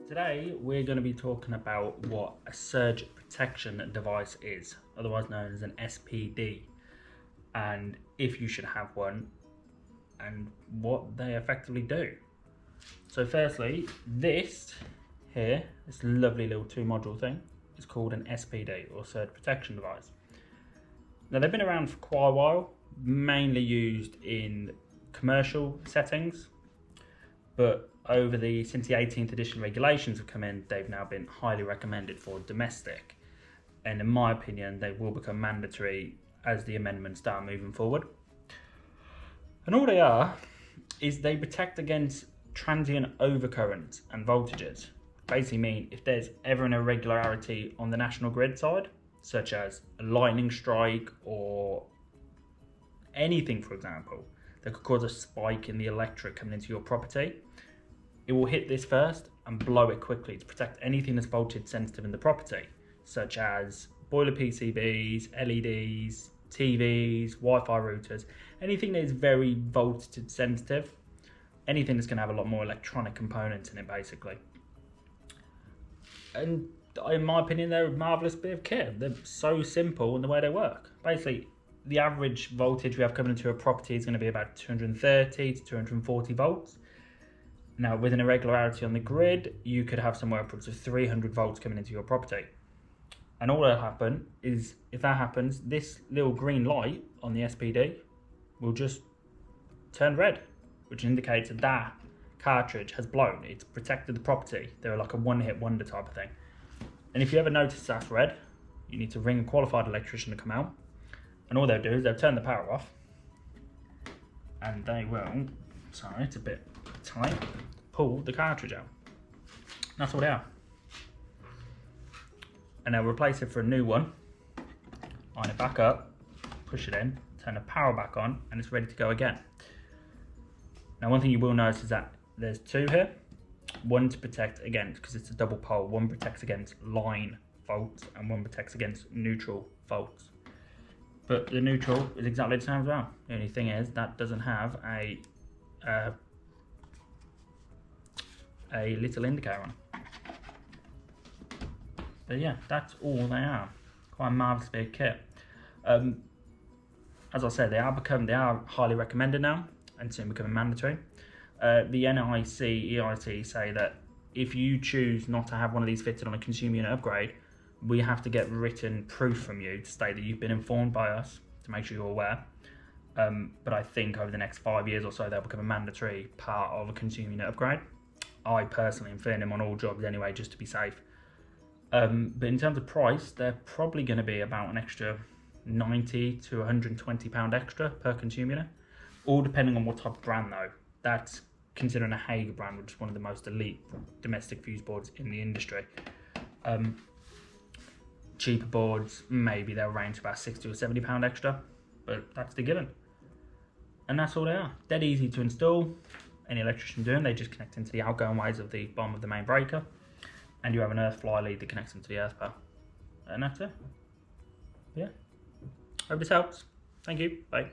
Today we're going to be talking about what a surge protection device is, otherwise known as an SPD, and if you should have one and what they effectively do. So firstly, this lovely little 2-module thing is called an SPD, or surge protection device. Now they've been around for quite a while, mainly used in commercial settings, but since the 18th edition regulations have come in, they've now been highly recommended for domestic. And in my opinion, they will become mandatory as the amendments start moving forward. And all they are is they protect against transient overcurrents and voltages. Basically mean if there's ever an irregularity on the national grid side, such as a lightning strike or anything, for example, that could cause a spike in the electric coming into your property, it will hit this first and blow it quickly to protect anything that's voltage sensitive in the property, such as boiler PCBs, LEDs, TVs, Wi-Fi routers, anything that is very voltage sensitive, anything that's going to have a lot more electronic components in it, basically. And in my opinion, they're a marvellous bit of kit. They're so simple in the way they work. Basically, the average voltage we have coming into a property is going to be about 230 to 240 volts. Now, with an irregularity on the grid, you could have somewhere upwards of 300 volts coming into your property. And all that'll happen is, if that happens, this little green light on the SPD will just turn red, which indicates that that cartridge has blown. It's protected the property. They're like a one-hit wonder type of thing. And if you ever notice that's red, you need to ring a qualified electrician to come out. And all they'll do is they'll turn the power off. And they will, sorry, it's a bit tight, pull the cartridge out. That's all they are. And they'll replace it for a new one, line it back up, push it in, turn the power back on, and it's ready to go again. Now, one thing you will notice is that there's two here. One to protect against, because it's a double pole, one protects against line faults and one protects against neutral faults. But the neutral is exactly the same as well. The only thing is that doesn't have a little indicator on. But yeah, that's all they are. Quite a marvellous big kit. As I said, they are highly recommended now and soon becoming mandatory. The NIC, EIT say that if you choose not to have one of these fitted on a consumer unit upgrade, we have to get written proof from you to state that you've been informed by us to make sure you're aware. But I think over the next 5 years or so, they'll become a mandatory part of a consumer unit upgrade. I personally am fitting them on all jobs anyway, just to be safe. But in terms of price, they're probably going to be about an extra £90 to £120 extra per consumer unit, all depending on what type of brand though. That's considering a Hager brand, which is one of the most elite domestic fuse boards in the industry. Cheaper boards, maybe they'll range about £60 or £70 extra, but that's the given. And that's all they are. Dead easy to install. Any electrician doing, they just connect into the outgoing ways of the bottom of the main breaker, and you have an earth fly lead that connects into the earth bar. And that's it. Yeah. Hope this helps. Thank you. Bye.